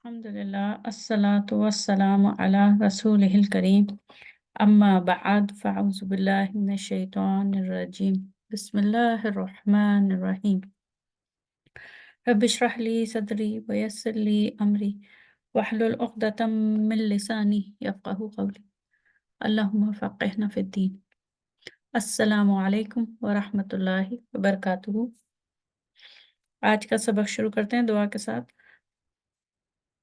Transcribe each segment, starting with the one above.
अल्हम्दुलिल्लाह अस्सलातु वस्सलामु अला रसूलिहिल करीम अम्मा बअद फ़अऊज़ु बिल्लाहि मिनश शैतानिर रजीम बिस्मिल्लाहिर रहमानिर रहीम रब्बि इश्रह ली सदरी व यस्सिर ली अमरी वहलुल उक़दतम मिन लिसानी यफ़क़हू क़ौली अल्लाहुम्मा फ़क़िहना फ़िद्दीन। अस्सलामु अलैकुम व रहमतुल्लाहि व बरकातुहू। आज का सबक शुरू करते हैं दुआ के साथ।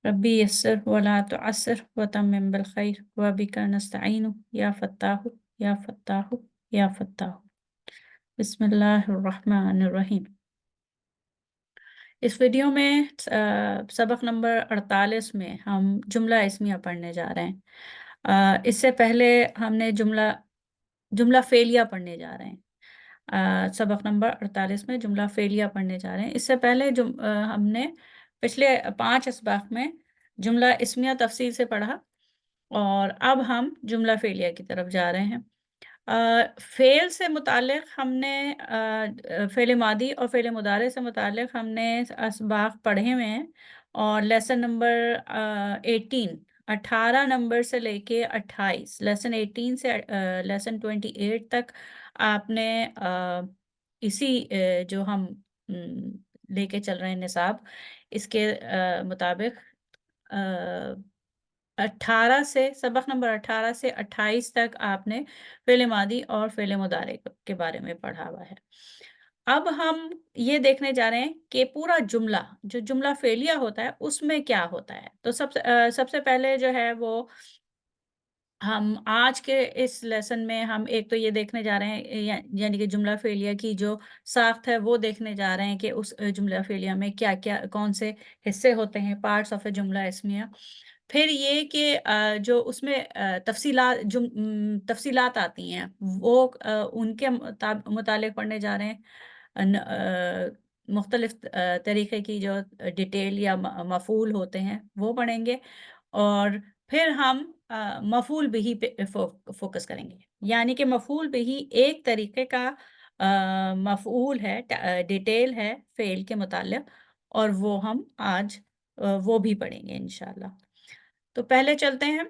रब्बी यस्सिर वला तुअस्सिर व तम्मिम बिल खैर व बिका नस्तईनु या फत्ताहु या फत्ताहु या फत्ताहु। बिस्मिल्लाहिर रहमानिर रहीम। इस वीडियो में सबक नंबर 48 में हम जुमला इस्मिया पढ़ने जा रहे हैं। इससे पहले हमने जुमला फेलिया पढ़ने जा रहे हैं। सबक नंबर 48 में जुमला फेलिया पढ़ने जा रहे हैं। इससे पहले हमने पिछले 5 असबाक में जुमला इस्मिया तफसील से पढ़ा और अब हम जुमला फेलिया की तरफ जा रहे हैं। फ़ेल से मुताल्लिक़ हमने फ़ेल मादी और फ़ेल मुदारे से मुताल्लिक़ हमने असबाक पढ़े हुए हैं और लेसन नंबर 18 नंबर से लेके 28 लेसन 18 से लेसन 28 तक आपने इसी जो हम लेके चल रहे हैं निसाब इसके मुताबिक 18 से सबक नंबर 18 से 28 तक आपने फ़ेल मादी और फ़ेल मुदारे के बारे में पढ़ा हुआ है। अब हम ये देखने जा रहे हैं कि पूरा जुमला जो जुमला फेलिया होता है उसमें क्या होता है। तो सबसे पहले जो है वो हम आज के इस लेसन में हम एक तो ये देखने जा रहे हैं यानी कि जुमला फेलिया की जो साख्त है वो देखने जा रहे हैं कि उस जुमला फेलिया में क्या-क्या कौन से हिस्से होते हैं, पार्ट्स ऑफ अ जुमला इस्मिया। फिर ये कि जो उसमें तफ़सीलात आती हैं वो उनके मुतालिक पढ़ने जा रहे हैं। मुख्तलिफ़ तरीक़े की जो डिटेल या मफ़ूल होते हैं वो पढ़ेंगे और फिर हम मफ़ूल बिही पे फ़ोकस करेंगे। यानी कि मफ़ूल बिही एक तरीक़े का मफ़ऊल है, डिटेल है फ़ेल के मुताल्लिक़ और वो हम आज वो भी पढ़ेंगे इंशाअल्लाह। तो पहले चलते हैं।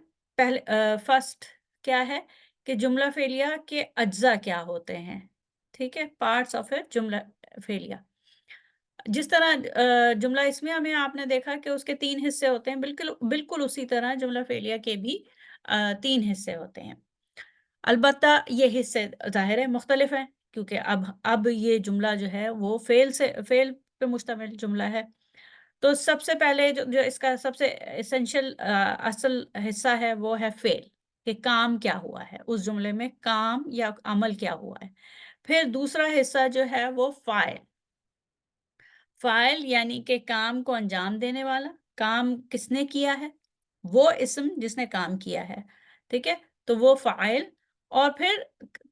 फर्स्ट क्या है कि जुमला फ़ेलिया के अज्ज़ा क्या होते हैं, ठीक है? पार्ट्स ऑफ ए जुमला फ़ेलिया। जिस तरह जुमला इस्मिया में आपने देखा कि उसके 3 हिस्से होते हैं, बिल्कुल बिल्कुल उसी तरह जुमला फ़ेलिया के भी 3 हिस्से होते हैं। अलबत्ता ये हिस्से ज़ाहिर है मुख्तलिफ हैं क्योंकि अब ये जुमला जो है वो फ़ेल पे मुश्तमिल जुमला है। तो सबसे पहले जो इसका सबसे एसेंशियल असल हिस्सा है वो है फ़ेल कि काम क्या हुआ है, उस जुमले में काम या अमल क्या हुआ है। फिर दूसरा हिस्सा जो है वो फ़ाइल। फ़ाइल यानी कि काम को अंजाम देने वाला, काम किसने किया है? वो इस्म जिसने काम किया है, ठीक है? तो वो फ़ाइल और फिर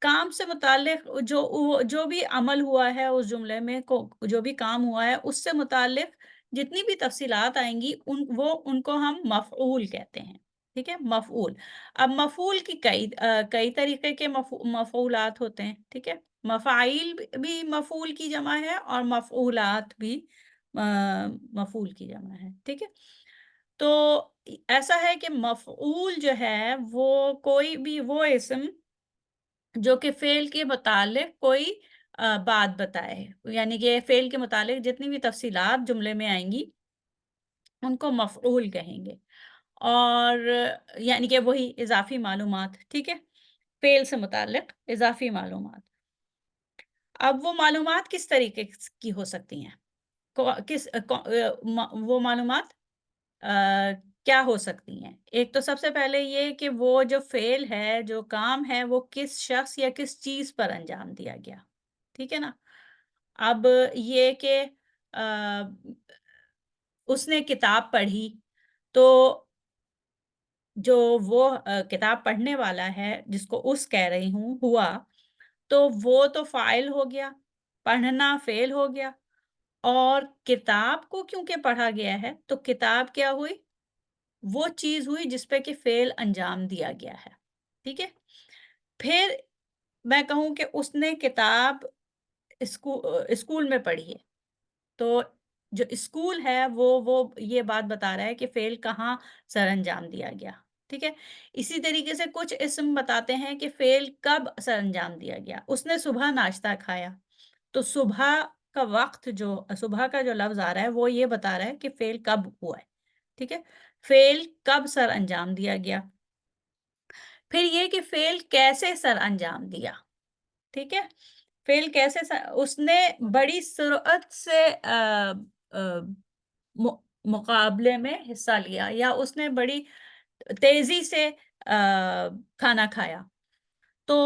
काम से मुताल्लिक़ जो भी अमल हुआ है उस जुमले में जो भी काम हुआ है उससे मुताल्लिक़ जितनी भी तफ़सीलात आएँगी उनको हम मफ़ऊल कहते हैं, ठीक है? मफ़ऊल। अब मफ़ऊल की कई तरीक़े के मफ़ऊलात होते हैं, ठीक है? मफ़ाइल भी मफ़ऊल की जमा है और मफ़ऊलात भी अ, मफ़ऊल की जमा है, ठीक है? तो ऐसा है कि मफ़ऊल जो है वो कोई भी वो इस्म जो कि फ़ेल के मुतालिक कोई बात बताए, यानी कि फ़ेल के मुतालिक जितनी भी तफ़सीलात जुमले में आएँगी, उनको मफ़ऊल कहेंगे और यानी कि वही इज़ाफ़ी मालूमात, ठीक है? फ़ेल से मुतालिक इज़ाफ़ी मालूमात। अब वो मालूमात किस तरीके की हो सकती हैं? वो मालूमात क्या हो सकती हैं? एक तो सबसे पहले ये कि वो जो फ़ेल है, जो काम है, वो किस शख़्स या किस चीज़ पर अंजाम दिया गया, ठीक है ना? अब ये कि उसने किताब पढ़ी, तो जो वो किताब पढ़ने वाला है, जिसको कह रही हूँ, हुआ, तो वो तो फ़ाइल हो गया, पढ़ना फ़ेल हो गया और किताब को क्योंकि पढ़ा गया है, तो किताब क्या हुई? वो चीज़ हुई जिस पे कि फ़ेल अंजाम दिया गया है, ठीक है? फिर मैं कहूँ कि उसने किताब स्कूल में पढ़ी है, तो जो स्कूल है वो ये बात बता रहा है कि फ़ेल कहाँ सरअंजाम दिया गया, ठीक है? इसी तरीके से कुछ इस्म बताते हैं कि फ़ेल कब सरअंजाम दिया गया। उसने सुबह नाश्ता खाया, तो सुबह का वक़्त जो सुबह का जो लफ़्ज़ आ रहा है वो ये बता रहा है कि फ़ेल कब हुआ है, ठीक है? फ़ेल कब सरअंजाम दिया गया। फिर ये कि फ़ेल कैसे सरअंजाम दिया, ठीक है? फ़ेल कैसे स उसने बड़ी सुरअत से अ, मु मुकाबले में हिस्सा लिया या उसने बड़ी तेज़ी से खाना खाया। तो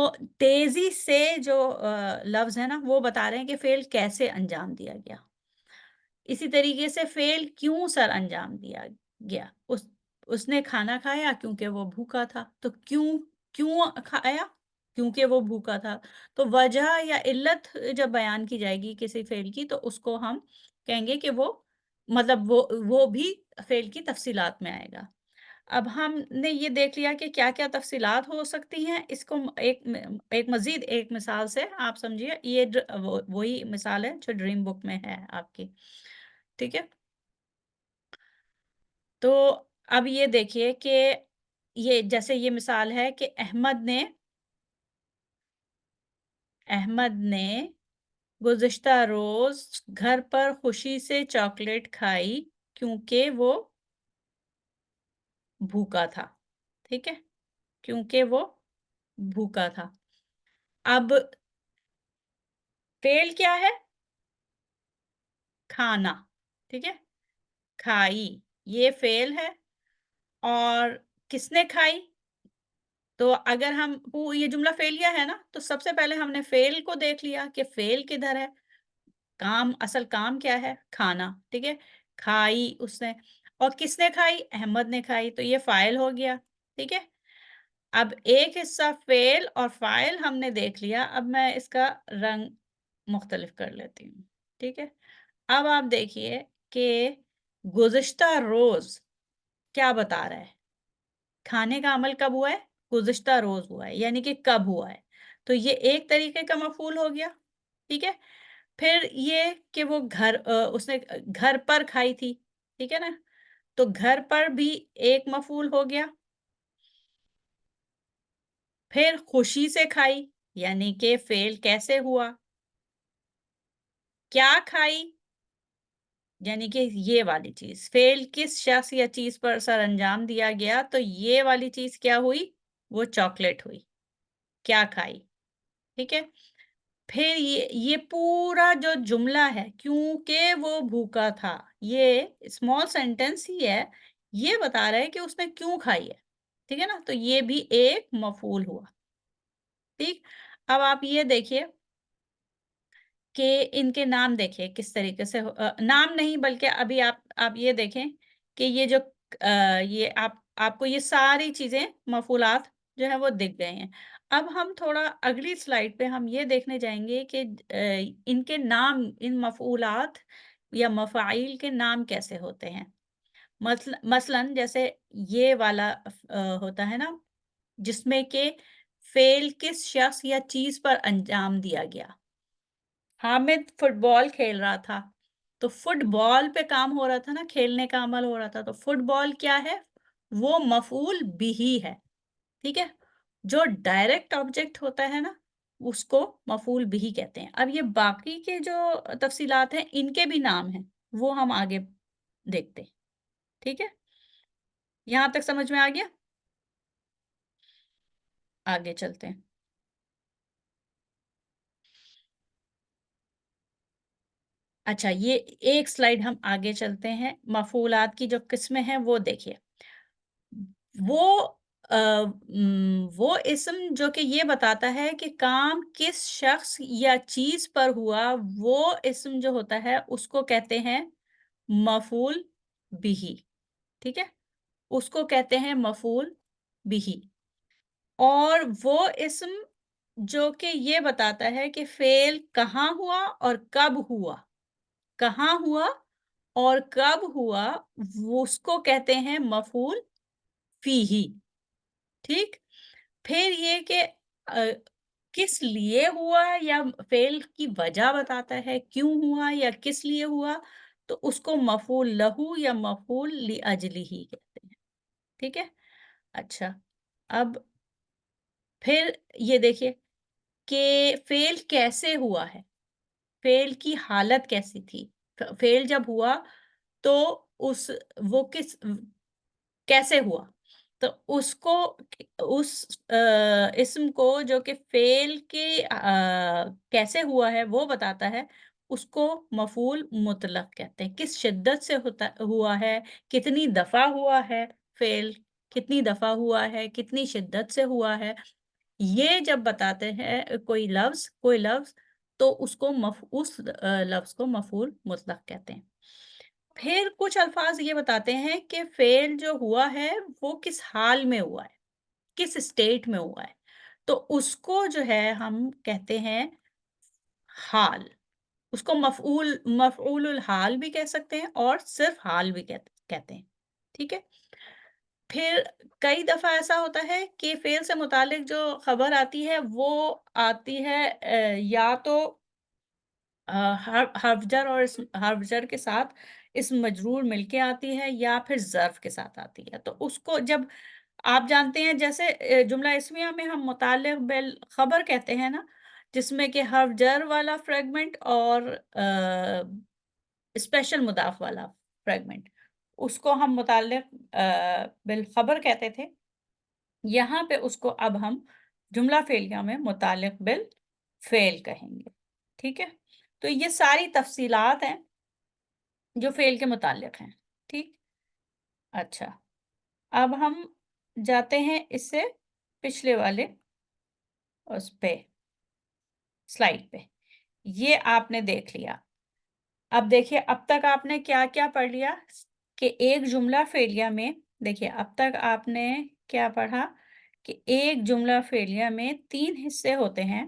तेज़ी से जो लफ्ज़ है ना, वो बता रहे हैं कि फ़ेल कैसे अंजाम दिया गया। इसी तरीके से फ़ेल क्यों सरअंजाम दिया गया? उसने खाना खाया क्योंकि वो भूखा था। तो क्यों क्यों खाया? क्योंकि वो भूखा था। तो वजह या इल्लत जब बयान की जाएगी किसी फ़ेल की तो उसको हम कहेंगे कि वो मतलब वो भी फ़ेल की तफ़सीलात में आएगा। अब हमने ये देख लिया कि क्या-क्या तफ़सीलात हो सकती हैं, इसको एक मज़ीद एक मिसाल से आप समझिए ये वो वही मिसाल है जो ड्रीम बुक में है आपकी, ठीक है? तो अब ये देखिए कि ये जैसे ये मिसाल है कि अहमद ने गुज़िश्ता रोज़ घर पर खुशी से चॉकलेट खाई क्योंकि वो भूखा था, ठीक है? क्योंकि वो भूखा था। अब फ़ेल क्या है? खाना, ठीक है? खाई, ये फ़ेल है और किसने खाई? तो अगर हम वो ये जुमला फ़ेलिया है ना, तो सबसे पहले हमने फ़ेल को देख लिया कि फ़ेल किधर है, असल काम क्या है? खाना, ठीक है? खाई उसने और किसने खाई? अहमद ने खाई, तो ये फ़ाइल हो गया, ठीक है? अब एक हिस्सा फ़ेल और फ़ाइल हमने देख लिया, अब मैं इसका रंग मुख्तलिफ कर लेती हूँ, ठीक है? अब आप देखिए कि गुज़िश्ता रोज़ क्या बता रहा है? खाने का अमल कब हुआ है? गुज़िश्ता रोज़ हुआ है, यानी कि कब हुआ है। तो ये एक तरीके का मफ़ऊल हो गया, ठीक है? फिर ये कि वो उसने घर पर खाई थी, ठीक है ना? तो घर पर भी एक मफ़ऊल हो गया। फिर खुशी से खाई, यानी कि फ़ेल कैसे हुआ? क्या खाई? यानी कि ये वाली चीज़। फ़ेल किस शख़्स या चीज़ पर सरअंजाम दिया गया, तो ये वाली चीज़ क्या हुई? वो चॉकलेट हुई। क्या खाई? ठीक है? फिर ये पूरा जो जुमला है, क्योंकि वो भूखा था, ये स्मॉल सेंटेंस ही है, ये बता रहा है कि उसने क्यों खाई है, ठीक है ना? तो ये भी एक मफ़ऊल हुआ, ठीक? अब आप ये देखिए कि इनके नाम देखिए किस तरीके से नाम नहीं बल्कि अभी आप ये देखें कि ये जो ये आपको ये सारी चीज़ें मफ़ऊलात जो हैं वो दिख गए हैं। अब हम थोड़ा अगली स्लाइड पे हम ये देखने जाएँगे कि इनके नाम इन मफ़ऊलात या मफ़ाइल के नाम कैसे होते हैं। मसलन जैसे ये वाला होता है ना जिसमें कि फ़ेल किस शख़्स या चीज़ पर अंजाम दिया गया। हामिद फुटबॉल खेल रहा था, तो फुटबॉल पे काम हो रहा था ना, खेलने का अमल हो रहा था, तो फुटबॉल क्या है? वो मफ़ऊल बिही है, ठीक है? जो डायरेक्ट ऑब्जेक्ट होता है ना, उसको मफ़ऊल बिही कहते हैं। अब ये बाकी के जो तफ़सीलात हैं, इनके भी नाम हैं, वो हम आगे देखते हैं, ठीक है? यहाँ तक समझ में आ गया? आगे चलते हैं। अच्छा, ये एक स्लाइड हम आगे चलते हैं, मफ़ऊलात की जो किस्में हैं, वो देखिए। वो वो इस्म जो कि ये बताता है कि काम किस शख्स या चीज़ पर हुआ, वो इस्म जो होता है उसको कहते हैं मफ़ऊल बिही, ठीक है? उसको कहते हैं मफ़ऊल बिही और वो इस्म जो कि ये बताता है कि फ़ेल कहाँ हुआ और कब हुआ, कहाँ हुआ और कब हुआ, वो उसको कहते हैं मफ़ऊल फ़ीही, ठीक? फिर ये कि किस लिए हुआ या फ़ेल की वजह बताता है, क्यों हुआ या किस लिए हुआ, तो उसको मफ़ऊल लहू या मफ़ऊल लिअजलिही कहते हैं, ठीक है? अच्छा, अब फिर ये देखिए कि फ़ेल कैसे हुआ है? फ़ेल की हालत कैसी थी? फ़ेल जब हुआ तो उस वो किस कैसे हुआ? तो उसको उस इस्म को जो कि फ़ेल के कैसे हुआ है वो बताता है, उसको मफ़ऊल मुतलक़ कहते हैं। किस शिद्दत से होता हुआ है, कितनी दफ़ा हुआ है फ़ेल, कितनी दफ़ा हुआ है, कितनी शिद्दत से हुआ है, ये जब बताते हैं कोई लफ्ज़ तो उसको उस लफ्ज़ को मफ़ऊल मुतलक़ कहते हैं। फिर कुछ अल्फ़ाज़ ये बताते हैं कि फ़ेल जो हुआ है, वो किस हाल में हुआ है, किस स्टेट में हुआ है। तो उसको जो है हम कहते हैं हाल। उसको मफ़ऊलुल हाल भी कह सकते हैं और सिर्फ़ हाल भी कहते हैं। ठीक है? फिर कई दफ़ा ऐसा होता है कि फ़ेल से मुतालिक जो ख़बर आती है, वो आती है या तो हर्फ-जर और इस्म हर्फ-जर के साथ इस्म मजरूर मिलके आती है या फिर ज़र्फ़ के साथ आती है। तो उसको जब आप जानते हैं जैसे जुमला इस्मिया में हम मुताल्लिक़ बिल ख़बर कहते हैं ना, जिसमें कि हर्फ-जर वाला फ्रेगमेंट और स्पेशल मुदाफ़ वाला फ्रेगमेंट, उसको हम मुताल्लिक़ बिल ख़बर कहते थे। यहाँ पे उसको अब हम जुमला फ़ेलिया में मुताल्लिक़ बिल फ़ेल कहेंगे, ठीक है? तो ये सारी तफ़सीलात हैं जो फ़ेल के मुताल्लिक़ हैं, ठीक? अच्छा, अब हम जाते हैं इससे पिछले वाले उस पे स्लाइड पे। ये आपने देख लिया। अब देखिए अब तक आपने क्या-क्या पढ़ लिया कि एक जुमला फ़ेलिया में देखिए अब तक आपने क्या पढ़ा कि एक जुमला फ़ेलिया में 3 हिस्से होते हैं।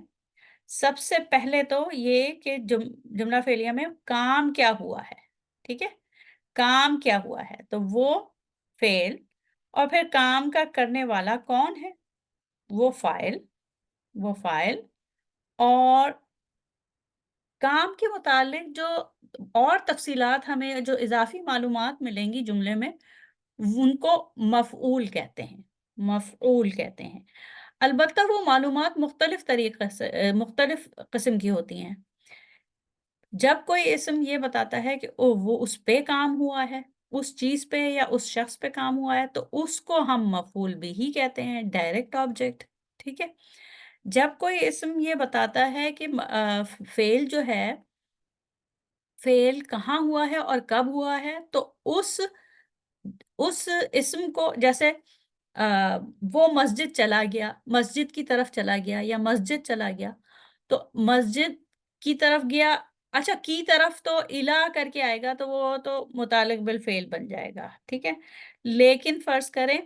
सबसे पहले तो ये कि जुमला फ़ेलिया में काम क्या हुआ है, ठीक है? काम क्या हुआ है? तो वो फ़ेल और फिर काम का करने वाला कौन है? वो फ़ाइल वो फ़ाइल और काम के मुतालिक जो और तफ़सीलात हमें जो इज़ाफ़ी मालूमात मिलेंगी जुमले में, उनको मफ़ऊल कहते हैं, मफ़ऊल कहते हैं। अलबत्ता वो मालूमात मुख्तलिफ़ तरीक़े से मुख्तलिफ़ किस्म की होती हैं। जब कोई इस्म ये बताता है कि वो उस पे काम हुआ है, उस चीज़ पे या उस शख़्स पे काम हुआ है, तो उसको हम मफ़ऊल बिही कहते हैं, डायरेक्ट ऑब्जेक्ट, ठीक है? जब कोई इस्म ये बताता है कि फ़ेल जो है फ़ेल कहाँ हुआ है और कब हुआ है, तो उस इस्म को जैसे अ, वो मस्जिद चला गया, मस्जिद की तरफ चला गया या मस्जिद चला गया, तो मस्जिद की तरफ गया अच्छा की तरफ तो इला करके आएगा तो वो तो मुतालिक बिल फ़ेल बन जाएगा, ठीक है? लेकिन फ़र्ज़ करें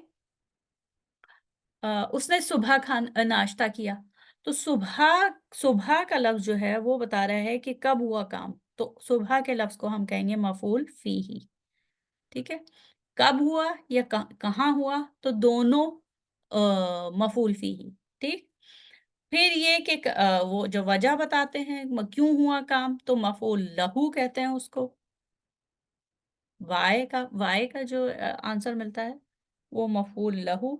उसने सुबह नाश्ता किया, तो सुबह का लफ्ज़ जो है वो बता रहा है कि कब हुआ काम, तो सुबह के लफ्ज़ को हम कहेंगे मफ़ऊल फ़ीही, ठीक है? कब हुआ या कहाँ हुआ, तो दोनों मफ़ऊल फ़ीही, ठीक? फिर ये कि वो जो वजह बताते हैं क्यों हुआ काम, तो मफ़ऊल लहू कहते हैं उसको। वाई का जो आंसर मिलता है, वो मफ़ऊल लहू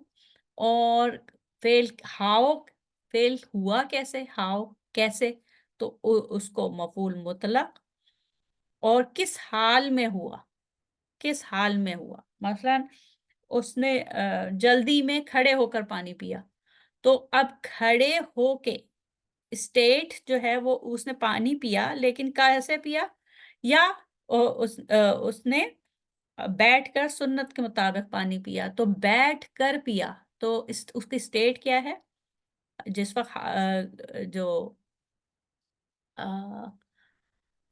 और फ़ेल हाउ फ़ेल हुआ कैसे, हाउ कैसे, तो उसको मफ़ऊल मुतलक़ और किस हाल में हुआ, किस हाल में हुआ। मसलन उसने जल्दी में खड़े होकर पानी पिया, तो अब खड़े होके स्टेट जो है वो उसने पानी पिया लेकिन कैसे पिया? या उसने बैठकर सुन्नत के मुताबिक पानी पिया, तो बैठकर पिया, तो इस उसकी स्टेट क्या है? जिस वक़्त जो अ,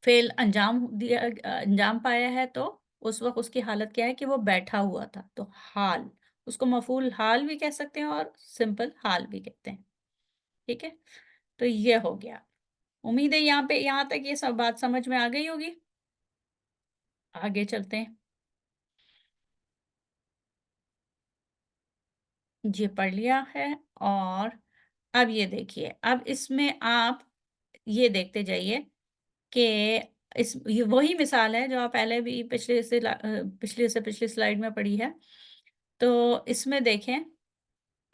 फ़ेल अंजाम पाया है तो उस वक़्त उसकी हालत क्या है कि वो बैठा हुआ था, तो हाल, उसको मफ़ऊल हाल भी कह सकते हैं और सिंपल हाल भी कहते हैं, ठीक है? तो ये हो गया। उम्मीद है यहाँ तक ये सब बात समझ में आ गई होगी। आगे चलते हैं। ये पढ़ लिया है और अब ये देखिए, अब इसमें आप ये देखते जाइए कि वही मिसाल है जो आप पहले भी पिछली स्लाइड में पढ़ी है। तो इसमें देखें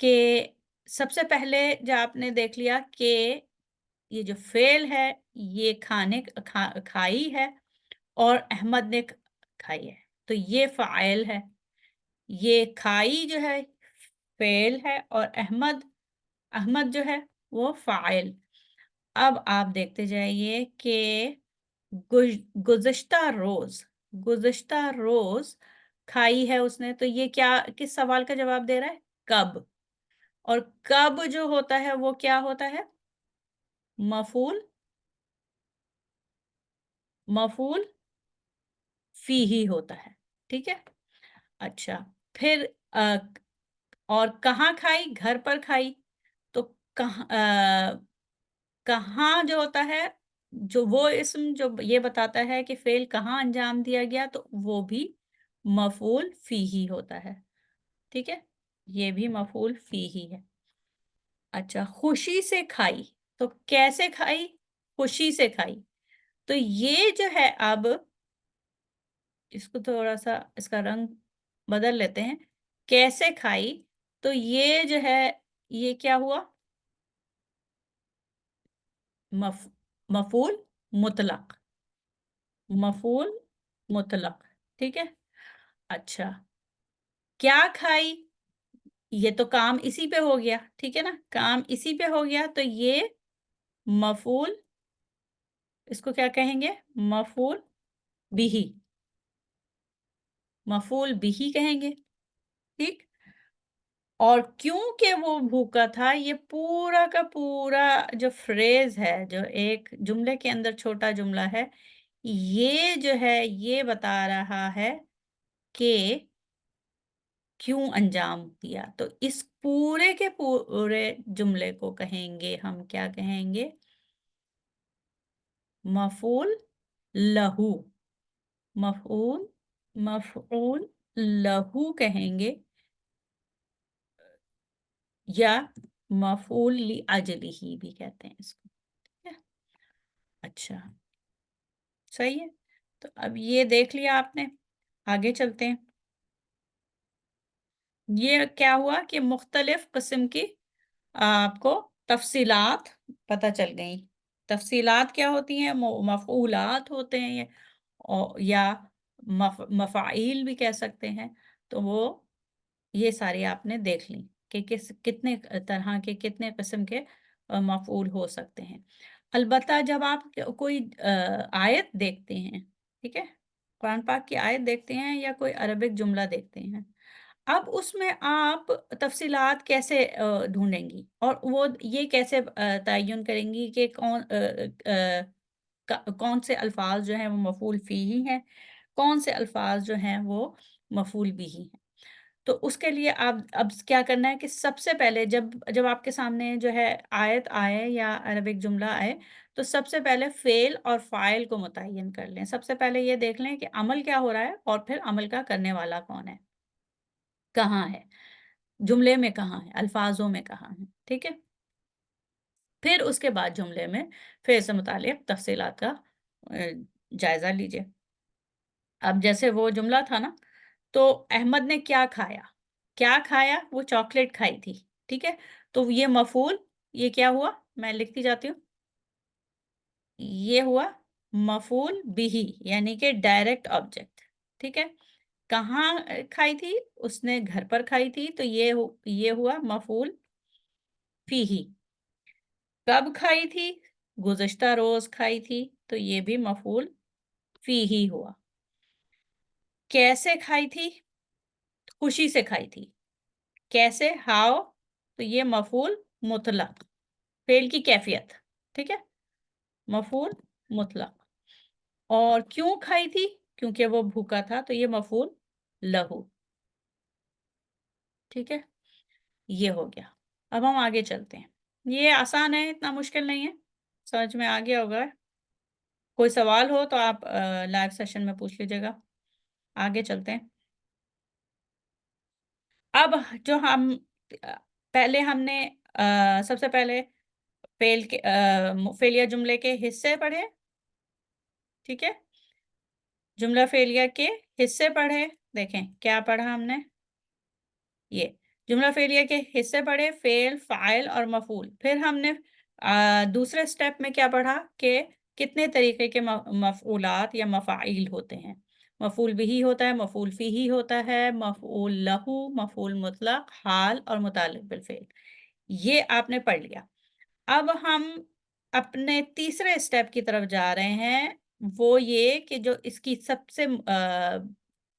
कि सबसे पहले जो आपने देख लिया कि ये जो फ़ेल है, ये खाई है और अहमद ने खाई है, तो ये फ़ाइल है। ये खाई जो है फ़ेल है और अहमद जो है वो फ़ाइल। अब आप देखते जाइए कि गुज़िश्ता रोज़ खाई है उसने, तो ये क्या किस सवाल का जवाब दे रहा है? कब। और कब जो होता है वो क्या होता है? मफ़ूल मफ़ूल फ़ीही होता है, ठीक है? अच्छा, फिर और कहाँ खाई? घर पर खाई। तो कहाँ जो होता है, जो वो इस्म जो ये बताता है कि फ़ेल कहाँ अंजाम दिया गया, तो वो भी मफ़ऊल फ़ीही होता है, ठीक है? ये भी मफ़ऊल फ़ीही है। अच्छा, खुशी से खाई, तो कैसे खाई? खुशी से खाई। तो ये जो है अब इसको थोड़ा-सा इसका रंग बदल लेते हैं। कैसे खाई? तो ये जो है, ये क्या हुआ? मफ मफ़ऊल मुतलक, मफ़ऊल मुतलक, ठीक है? अच्छा, क्या खाई? ये तो काम इसी पे हो गया, ठीक है ना? काम इसी पे हो गया, तो ये मफ़ऊल इसको क्या कहेंगे? मफ़ऊल बिही, मफ़ऊल बिही कहेंगे, ठीक? और क्योंकि वो भूखा था, ये पूरा का पूरा जो फ्रेज़ है, जो एक जुमले के अंदर छोटा जुमला है, ये जो है, ये बता रहा है कि क्यों अंजाम दिया। तो इस पूरे के पूरे जुमले को कहेंगे हम, क्या कहेंगे? मफ़ऊल लहू, मफ़ऊल मफ़ऊल लहू कहेंगे या मफ़ऊल लिअजलिही भी कहते हैं इसको, ठीक है? अच्छा, सही है। तो अब ये देख लिया आपने, आगे चलते हैं। ये क्या हुआ कि मुख्तलिफ़ किस्म की आपको तफ़सीलात पता चल गईं। तफ़सीलात क्या होती हैं? मफ़ऊलात होते हैं ये, या मफ़ाइल भी कह सकते हैं। तो वो ये सारी आपने देख ली कि कितने तरह के, कितने किस्म के मफ़ऊल हो सकते हैं। अलबत्ता जब आप कोई आयत देखते हैं, ठीक है? कुरान पाक की आयत देखते हैं या कोई अरबिक जुमला देखते हैं, अब उसमें आप तफ़सीलात कैसे ढूँढेंगी? और वो ये कैसे तयन करेंगी कि कौन से अल्फ़ाज़ जो हैं वो मफ़ऊल फ़ीही हैं, कौन से अल्फ़ाज़ जो हैं वो मफ़ऊल बिही हैं? तो उसके लिए आप अब क्या करना है कि सबसे पहले जब जब आपके सामने जो है आयत आए या अरबिक जुमला आए, तो सबसे पहले फ़ेल और फ़ाइल को मुतय्यन कर लें। सबसे पहले ये देख लें कि अमल क्या हो रहा है और फिर अमल का करने वाला कौन है, कहाँ है, जुमले में कहाँ है, अल्फ़ाज़ों में कहाँ है, ठीक है? फिर उसके बाद जुमले में फ़ेल से मुताल्लिक़ तफ़सीलात का जायज़ा लीजिए। अब जैसे वो जुमला था ना, तो अहमद ने क्या खाया? क्या खाया? वो चॉकलेट खाई थी, ठीक है? तो ये मफ़ऊल, ये क्या हुआ? मैं लिखती जाती हूँ। ये हुआ मफ़ऊल बिही यानी कि डायरेक्ट ऑब्जेक्ट, ठीक है? कहाँ खाई थी? उसने घर पर खाई थी, तो ये हुआ मफ़ऊल फ़ीही। कब खाई थी? गुज़िश्ता रोज़ खाई थी, तो ये भी मफ़ऊल फ़ीही हुआ। कैसे खाई थी? खुशी से खाई थी। कैसे? हाउ? तो ये मफ़ऊल मुतलक, फ़ेल की कैफ़ियत, ठीक है? मफ़ऊल मुतलक। और क्यों खाई थी? क्योंकि वो भूखा था, तो ये मफ़ऊल लहू, ठीक है? ये हो गया। अब हम आगे चलते हैं। ये आसान है, इतना मुश्किल नहीं है, समझ में आ गया होगा। कोई सवाल हो तो आप लाइव सेशन में पूछ लीजिएगा। आगे चलते हैं। अब जो हम अ, पहले हमने सबसे पहले फ़ेल या जुमले के हिस्से पढ़े, ठीक है। जुमला फेलिया के हिस्से पढ़े, देखें क्या पढ़ा हमने, ये जुमला फेलिया के हिस्से पढ़े, फेल, फाइल और मफूल। फिर हमने दूसरे स्टेप में क्या पढ़ा कि कितने तरीके के मफूलात या मफ़ाइल होते हैं। मफूल बिही होता है, मफूल फ़ीही होता है, मफूल लहू, मफूल मुतलक, हाल और मुतालिक बिल फ़ेल। ये आपने पढ़ लिया। अब हम अपने तीसरे स्टेप की तरफ जा रहे हैं, वो ये कि जो इसकी सबसे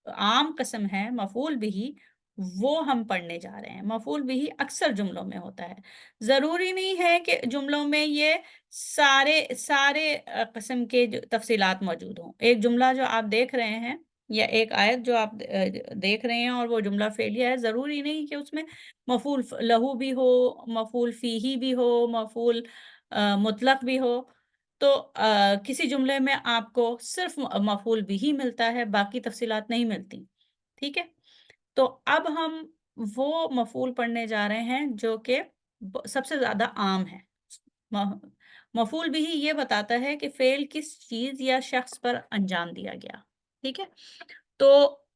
आम किस्म है मफ़ऊल बिही, वो हम पढ़ने जा रहे हैं। मफ़ऊल बिही अक्सर जुमलों में होता है। ज़रूरी नहीं है कि जुमलों में ये सारे सारे किस्म के जो तफ़सीलात मौजूद हों। एक जुमला जो आप देख रहे हैं या एक आयत जो आप देख रहे हैं और वो जुमला फ़ेलिया है, ज़रूरी नहीं कि उसमें मफ़ऊल लहू भी हो, मफ़ऊल फ़ीही भी हो, मफ़ऊल मुतलक भी हो। तो किसी जुमले में आपको सिर्फ़ मफ़ऊल बिही मिलता है, बाकी तफ़सीलात नहीं मिलती, ठीक है? तो अब हम वो मफ़ऊल पढ़ने जा रहे हैं जो कि सबसे ज़्यादा आम है। मह मफ़ऊल बिही ये बताता है कि फ़ेल किस चीज़ या शख़्स पर अंजाम दिया गया, ठीक है? तो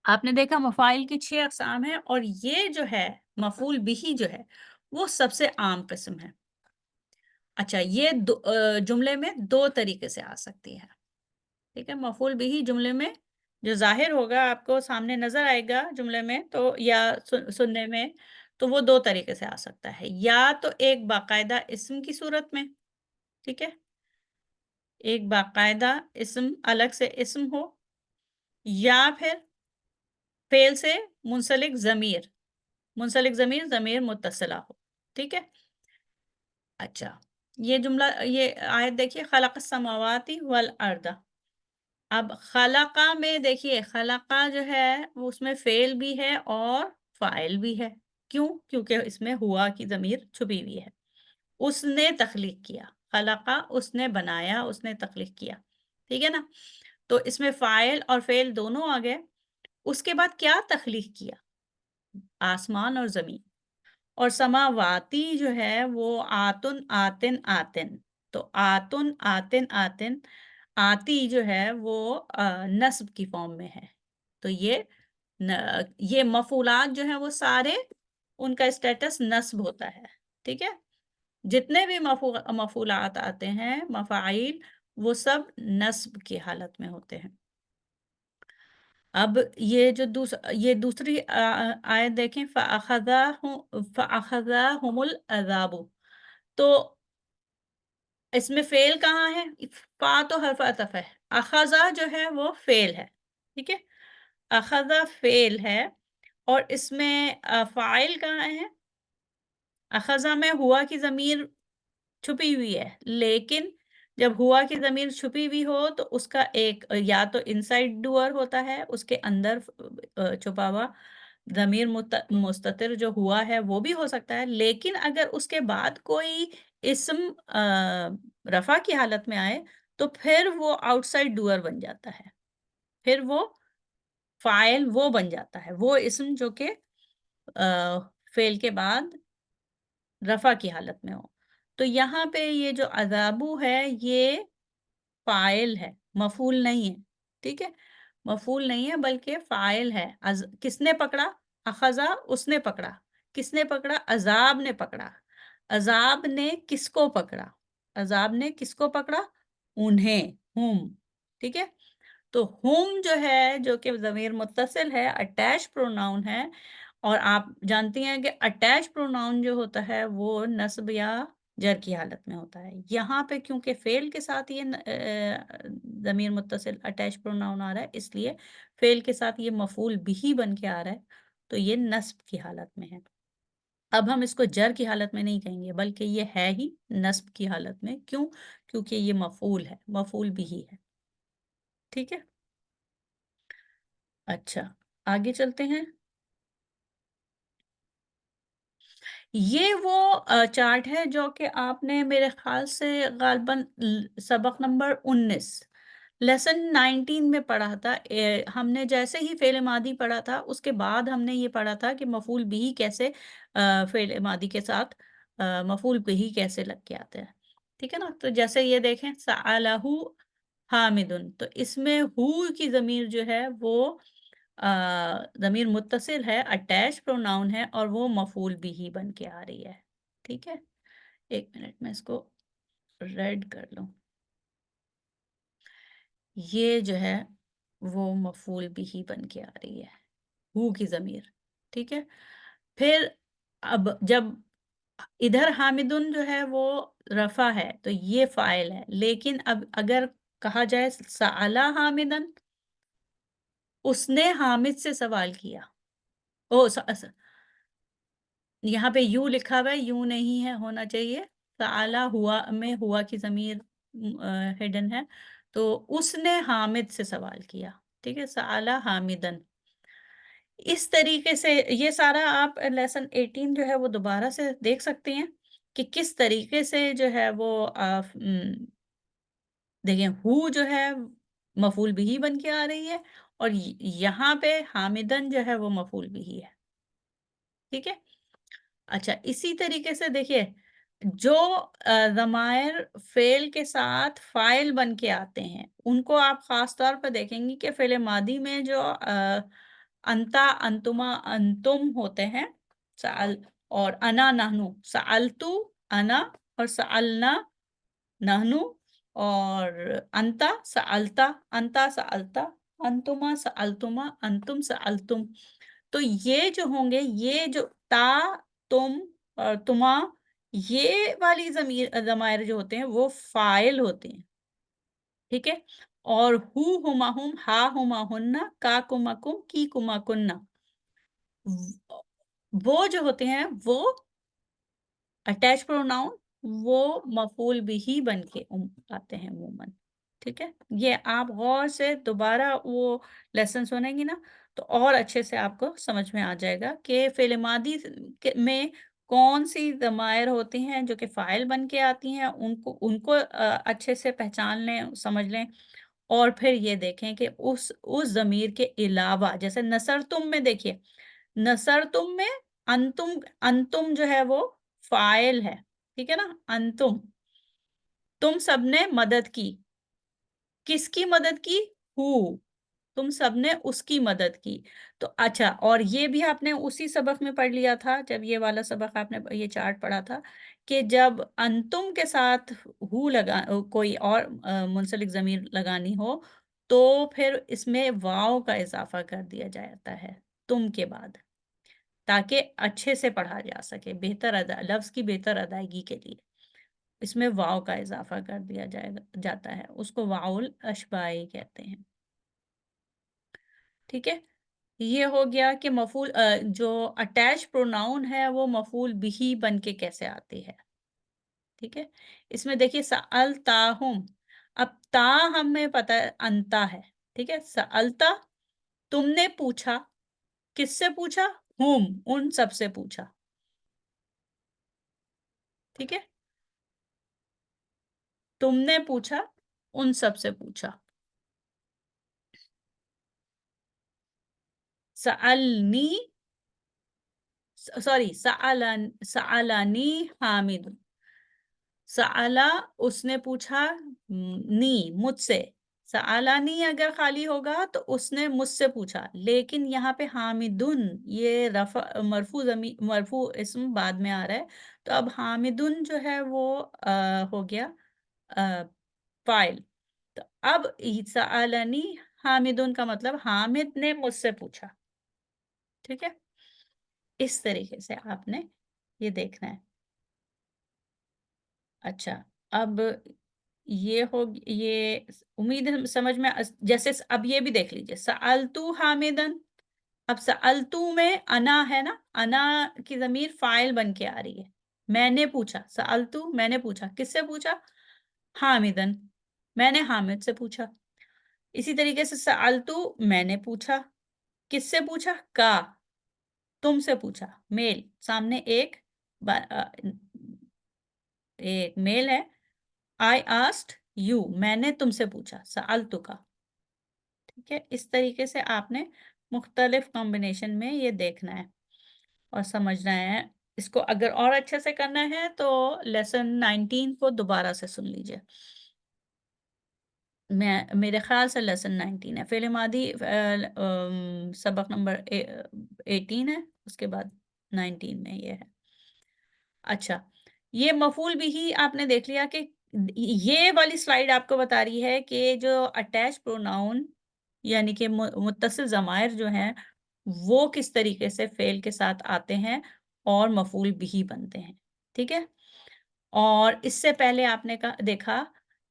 आपने देखा मफ़ाइल की 6 अक़साम हैं और ये जो है मफ़ऊल बिही जो है, वो सबसे आम किस्म है। अच्छा, ये जुमले में 2 तरीके से आ सकती है, ठीक है? मफ़ऊल बिही जुमले में जो ज़ाहिर होगा आपको सामने नज़र आएगा जुमले में तो या सुनने में, तो वो 2 तरीके से आ सकता है। या तो एक बाकायदा इस्म की सूरत में, ठीक है? एक बाकायदा इस्म अलग से इस्म हो या फिर फ़ेल से मुंसलिक ज़मीर, ज़मीर मुत्तसिला हो, ठीक है? अच्छा, ये आयत देखिए खलक़स समावाति वल अर्दा। अब खलक़ा में देखिए खलक़ा जो है वो उसमें फ़ेल भी है और फ़ाइल भी है। क्यों? क्योंकि इसमें हुआ की ज़मीर छुपी हुई है। उसने तख़लीक़ किया, खलक़ा उसने बनाया, उसने तख़लीक़ किया, ठीक है ना? तो इसमें फ़ाइल और फ़ेल दोनों आ गए। उसके बाद क्या तख़लीक़ किया? आसमान और ज़मीन। और समावाती जो है वो आतुन, आतिन, आतिन। तो आतुन, आतिन, आतिन, आती जो है वो नस्ब की फ़ॉर्म में है। तो ये मफ़ूलात जो हैं वो सारे उनका स्टेटस नस्ब होता है, ठीक है? जितने भी मफ़ूलात आते हैं, मफ़ाइल, वो सब नस्ब की हालत में होते हैं। अब ये दूसरी आयत देखें फ़अख़ज़ाहुमुल अज़ाबु। तो इसमें फ़ेल कहाँ है? फ़ा तो हर्फ़ अतफ़ है, अख़ज़ा जो है वो फ़ेल है, ठीक है? अख़ज़ा फ़ेल है और इसमें फ़ाइल कहाँ है? अख़ज़ा में हुआ की ज़मीर छुपी हुई है, लेकिन जब हुआ की ज़मीर छुपी हुई हो तो उसका एक या तो इनसाइड डूअर होता है, उसके अंदर छुपा हुआ ज़मीर मुस्ततिर जो हुआ है वो भी हो सकता है, लेकिन अगर उसके बाद कोई इस्म रफ़ा की हालत में आए, तो फिर वो आउटसाइड डूअर बन जाता है। फिर वो फ़ाइल वो बन जाता है, वो इस्म जो कि फ़ेल के बाद रफ़ा की हालत में हो। तो यहाँ पे ये जो अज़ाबु है ये फ़ाइल है, मफ़ूल नहीं है, ठीक है? मफ़ूल नहीं है बल्कि फ़ाइल है। किसने पकड़ा? अख़ज़ा उसने पकड़ा। किसने पकड़ा? अज़ाब ने पकड़ा। अज़ाब ने किसको पकड़ा? अज़ाब ने किसको पकड़ा? उन्हें, हुम, ठीक है? तो हुम जो है, जो कि ज़मीर मुत्तसिल है, अटैच प्रोनाउन है और आप जानती हैं कि अटैच प्रोनाउन जो होता है वो नस्ब या जर की हालत में होता है। यहाँ पे क्योंकि फ़ेल के साथ ये ज़मीर मुत्तसिल अटैच प्रोनाउन आ रहा है, इसलिए फ़ेल के साथ ये मफ़ूल बिही बन के आ रहा है, तो ये नस्ब की हालत में है। अब हम इसको जर की हालत में नहीं कहेंगे, बल्कि ये है ही नस्ब की हालत में। क्यों? क्योंकि ये मफ़ूल है, मफ़ूल बिही है। ठीक है? अच्छा, आगे चलते हैं। ये वो चार्ट है जो कि आपने मेरे ख़्याल से ग़ालिबन सबक नंबर 19 लेसन 19 में पढ़ा था। हमने जैसे ही फ़ेल मादी पढ़ा था, उसके बाद हमने ये पढ़ा था कि मफ़ूल बिही कैसे फ़ेल मादी के साथ मफ़ूल बिही कैसे लग के आते हैं। ठीक है ना? तो जैसे ये देखें सअलहु हामिदुन। तो इसमें हु की ज़मीर जो है वो ज़मीर मुत्तसिल है, अटैच्ड प्रोनाउन है और वो मफ़ूल बिही बन के आ रही है। ठीक है? 1 मिनट मैं इसको रेड कर लूँ। ये जो है वो मफ़ूल बिही बन के आ रही है, हू की ज़मीर। ठीक है? फिर अब जब इधर हामिदुन जो है वो रफ़ा है, तो ये फ़ाइल है। लेकिन अब अगर कहा जाए सअला हामिदन, उसने हामिद से सवाल किया। ओह! यहाँ पे यू लिखा हुआ है, यू नहीं है, होना चाहिए। सअला हुआ में हुआ की ज़मीर हिडन है, तो उसने हामिद से सवाल किया। ठीक है? सअला हामिदन। इस तरीके से ये सारा आप लेसन 18 जो है वो दोबारा से देख सकती हैं कि किस तरीके से जो है वो देखिए हू जो है मफ़ूल बिही बन के आ रही है और यहाँ पे हामिदन जो है वो मफ़ूल बिही है। ठीक है? अच्छा, इसी तरीके से देखिए, जो ज़मायर फ़ेल के साथ फ़ाइल बन के आते हैं, उनको आप ख़ास तौर पे देखेंगी कि फ़ेल मादी में जो अंता, अंतुमा, अंतुम होते हैं, सअल और अना, नहनु, सअलतु, अना और सअलना, नहनु और अंता सअलता, अंतुमा सअलतुमा, अंतुम सअलतुम। तो ये जो होंगे, ये जो ता, तुम और तुमा, ये वाली ज़माइर जो होते हैं, वो फ़ाइल होते हैं, ठीक है? और हू, हुमा, हुम, हा, हुमा, हुन्ना, का, कुमा, कुम, की, कुमा, कुन्ना, व वो जो होते हैं, वो अटैच प्रोनाउन, वो मफ़ूल बिही बन के आते हैं अमूमन, ठीक है? ये आप गौर से दोबारा वो लेसन सुनेंगी ना, तो और अच्छे से आपको समझ में आ जाएगा कि फ़िल मादी में कौन-सी ज़माइर होती हैं जो कि फ़ाइल बन के आती हैं, उनको उनको अच्छे से पहचान लें, समझ लें और फिर ये देखें कि उस ज़मीर के अलावा जैसे नसरतुम में देखिए, नसरतुम में अंतुम अंतुम जो है वो फ़ाइल है, ठीक है ना? अंतुम, तुम सबने मदद की। किसकी मदद की? हू, तुम सबने उसकी मदद की। तो अच्छा और ये भी आपने उसी सबक में पढ़ लिया था, जब ये वाला सबक आपने ये चार्ट पढ़ा था, कि जब अंतुम के साथ हू कोई और मुंसलिक ज़मीर लगानी हो, तो फिर इसमें वाव का इज़ाफ़ा कर दिया जाता है, तुम के बाद। ताकि अच्छे से पढ़ा जा सके, बेहतर लफ्ज़ की बेहतर अदायगी के लिए। इसमें वाव का इज़ाफ़ा कर दिया जाता है, उसको वाउल अशबाई कहते हैं, ठीक है? ये हो गया कि जो अटैच प्रोनाउन है वो मफ़ूल बिही बन के कैसे आती है, ठीक है? इसमें देखिए सअलताहुम, अब ता हमें पता है अंता है, ठीक है? सअलता, तुमने पूछा, किससे पूछा? हुम, उन सब से पूछा, ठीक है? तुमने पूछा, उन सब से पूछा। सअलनी सॉरी सअलनी हामिद। सअला उसने पूछा नी मुझसे। सअलनी अगर खाली होगा तो उसने मुझसे पूछा। लेकिन यहाँ पे हामिदुन ये मरफू इस्म बाद में आ रहा है। तो अब हामिदुन जो है वो हो गया अ, फ़ाइल। तो अब सअलनी हामिदुन का मतलब हामिद ने मुझसे पूछा। ठीक है? इस तरीके से आपने ये देखना है। अच्छा, अब ये उम्मीद है समझ में जैसे अब ये भी देख लीजिए, सअलतु हामिदन, अब सअलतु में अना है ना, अना की ज़मीर फ़ाइल बन के आ रही है। मैंने पूछा, सअलतु मैंने पूछा, किससे पूछा? हामिदन, मैंने हामिद से पूछा। इसी तरीके से सअलतु मैंने पूछा, किससे पूछा? का, तुमसे पूछा, मेल, सामने एक मेल है, आई आस्क्ड यू, मैंने तुमसे पूछा, सअलतुका, ठीक है? इस तरीके से आपने मुख्तलिफ कॉम्बिनेशन में ये देखना है और समझना है। इसको अगर और अच्छे से करना है तो लेसन 19 को दोबारा से सुन लीजिए। मेरे ख़्याल से लेसन 19 है। फ़िल मादी सबक नंबर 18 है, उसके बाद 19 में ये है। अच्छा, ये मफ़ूल बिही आपने देख लिया कि ये वाली स्लाइड आपको बता रही है कि जो अटैच प्रोनाउन यानी कि मुत्तसिल ज़मायर जो हैं, वो किस तरीके से फ़ेल के साथ आते हैं और मफ़ूल बिही बनते हैं, ठीक है? और इससे पहले आपने देखा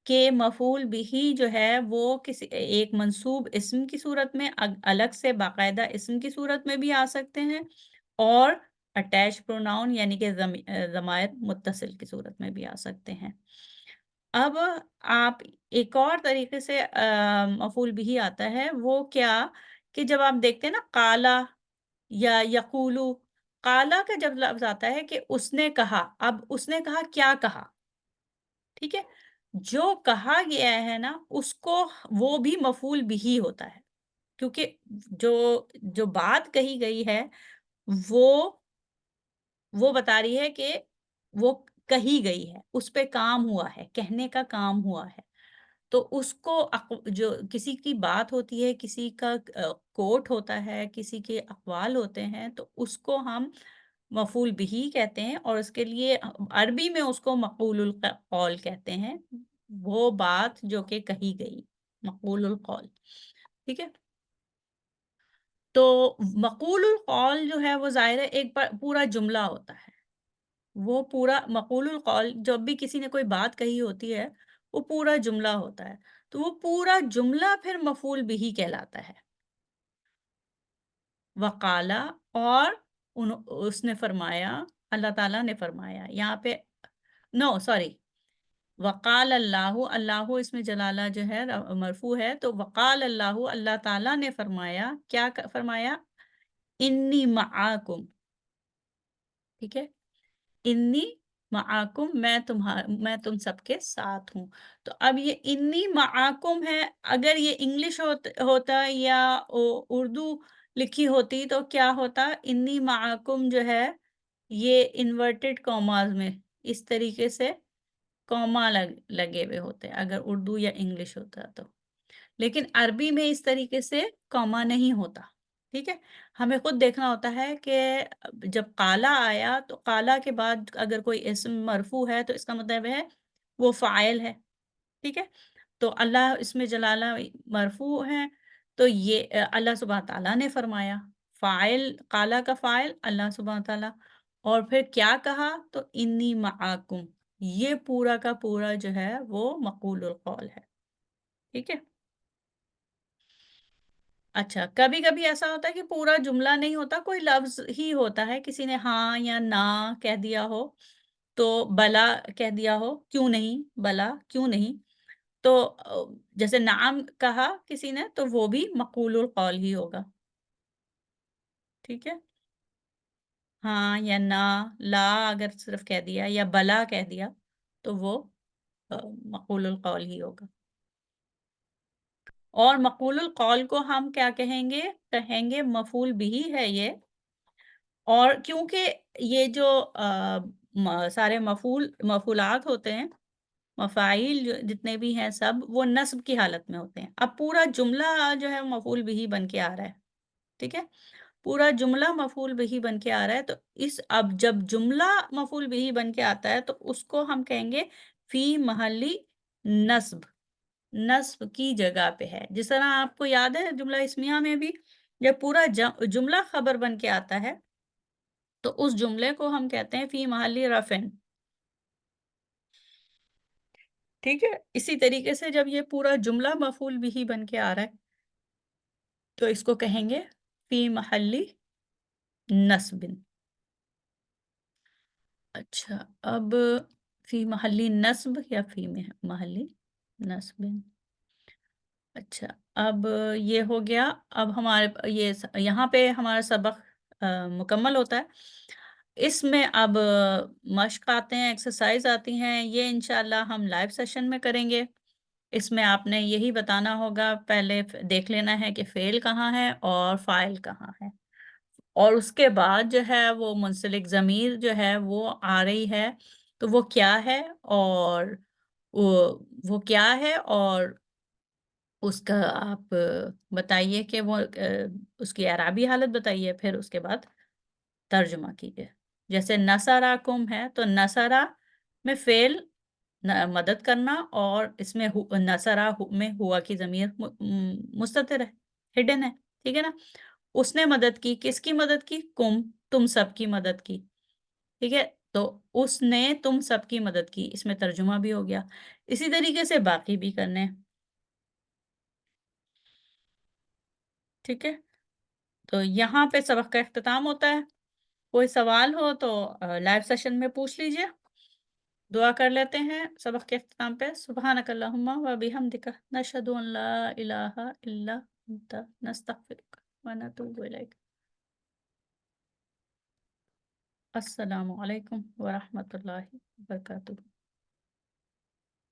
कि मफ़ूल बिही जो है वो किसी एक मंसूब इस्म की सूरत में अलग से बाकायदा इस्म की सूरत में भी आ सकते हैं और अटैच प्रोनाउन यानी कि ज़मायर मुत्तसिल की सूरत में भी आ सकते हैं। अब आप एक और तरीके से मफ़ूल बिही आता है, वो क्या कि जब आप देखते हैं ना काला या यक़ूलु, काला का जब लफ्ज़ आता है कि उसने कहा, अब उसने कहा क्या कहा? ठीक है? जो कहा गया है ना, उसको वो भी मफ़ूल बिही होता है, क्योंकि जो जो बात कही गई है, वो वो बता रही है कि वो कही गई है, उस पे काम हुआ है, कहने का काम हुआ है। तो उसको जो किसी की बात होती है, किसी का कोट होता है, किसी के अक़वाल होते हैं, तो उसको हम मफ़ूल बिही कहते हैं और उसके लिए अरबी में उसको मक़ूलुल क़ौल कहते हैं। वो बात जो कि कही गई, मक़ूलुल क़ौल, ठीक है? तो मक़ूलुल क़ौल जो है वो ज़ाहिर है एक पूरा जुमला होता है। वो पूरा मक़ूलुल क़ौल जब भी किसी ने कोई बात कही होती है, वो पूरा जुमला होता है। तो वो पूरा जुमला फिर मफ़ूल बिही कहलाता है। वक़ाला और उसने फ़रमाया, अल्लाह ताला ने फ़रमाया। यहाँ पे नो सॉरी वक़ाल अल्लाहु, अल्लाहु इसमें जलाला जो है मरफ़ू है, तो वक़ाल अल्लाहु, अल्लाह ताला ने फ़रमाया, क्या फ़रमाया? इन्नी मआकुम, ठीक है? इन्नी मआकुम, मैं तुम सबके साथ हूँ। तो अब ये इन्नी मआकुम है, अगर ये इंग्लिश होता या उर्दू लिखी होती तो क्या होता? इन्नी मआकुम जो है, ये इन्वर्टेड कॉमास में इस तरीके से कॉमा लगे हुए होते हैं, अगर उर्दू या इंग्लिश होता तो। लेकिन अरबी में इस तरीके से कॉमा नहीं होता, ठीक है? हमें खुद देखना होता है कि जब काला आया तो काला के बाद अगर कोई इस्म मरफ़ू है तो इसका मतलब है वो फ़ाइल है, ठीक है? तो अल्लाह इसमें जलाला मरफ़ू है, तो ये अल्लाह सुब्हान तआला ने फ़रमाया, फ़ाइल काला का फ़ाइल अल्लाह सुब्हान तआला और फिर क्या कहा? तो इन्नी मआकुम, ये पूरा का पूरा जो है वो मक़ूलुल क़ौल है, ठीक है? अच्छा, कभी-कभी ऐसा होता है कि पूरा जुमला नहीं होता, कोई लफ्ज़ ही होता है, किसी ने हाँ या ना कह दिया हो, तो बला कह दिया हो, क्यों नहीं, बला क्यों नहीं? तो जैसे नाम कहा किसी ने तो वो भी मक़ूलुल क़ौल ही होगा, ठीक है? हाँ या ना, ला अगर सिर्फ़ कह दिया या बला कह दिया, तो वो मक़ूलुल क़ौल ही होगा। और मक़ूलुल क़ौल को हम क्या कहेंगे? कहेंगे मफ़ूल बिही है ये और क्योंकि ये जो सारे मफ़ूलात होते हैं, मफ़ाइल जो जितने भी हैं सब, वो नस्ब की हालत में होते हैं। अब पूरा जुमला जो है मफ़ूल बिही बन के आ रहा है, ठीक है? पूरा जुमला मफ़ूल बिही बन के आ रहा है, तो अब जब जुमला मफ़ूल बिही बन के आता है, तो उसको हम कहेंगे फ़ी महल्ली नस्ब, नस्ब की जगह पे है। जिस तरह आपको याद है जुमला इस्मिया में भी जब पूरा जुमला ख़बर बन के आता है तो उस जुमले को हम कहते हैं फ़ी महल्ली रफ़िन, ठीक है? इसी तरीके से जब ये पूरा जुमला मफ़ूल बिही बन के आ रहा है, तो इसको कहेंगे फ़ी महल्ली नस्बिन। अच्छा, अब फ़ी महल्ली नस्ब या फ़ी महल्ली नस्बिन। अच्छा, अब ये हो गया, अब हमारे यहाँ पे हमारा सबक मुकम्मल होता है। इसमें अब मश्क आते हैं, एक्सरसाइज़ आती हैं, ये इंशाअल्लाह हम लाइव सेशन में करेंगे। इसमें आपने यही बताना होगा, पहले देख लेना है कि फ़ेल कहाँ है और फ़ाइल कहाँ है। और उसके बाद जो है वो मुंसलिक ज़मीर जो है वो आ रही है, तो वो क्या है और वो क्या है और उसका आप बताइए कि वो उसकी एराबी हालत बताइए, फिर उसके बाद तर्जुमा कीजिए। जैसे नसराकुम है, तो नसरा में फ़ेल मदद करना, और इसमें में हुआ की ज़मीर मुस्ततिर है, हिडन है, ठीक है ना? उसने मदद की, किसकी मदद की? तुम सब की मदद की, ठीक है? तो उसने तुम सब की मदद की, इसमें तर्जुमा भी हो गया। इसी तरीके से बाकी भी करने हैं, ठीक है? तो यहाँ पे सबक का इख्तिताम होता है। कोई सवाल हो तो लाइव सेशन में पूछ लीजिए। दुआ कर लेते हैं सबक के इख्तिताम पे। सुब्हानक अल्लाहुम्मा व बिहम्दिका नशहदु अन ला इलाहा इल्ला अंता नस्तगफिरुका व नतूबु इलैक। अस्सलामु अलैकुम व रहमतुल्लाहि व बरकातुहू।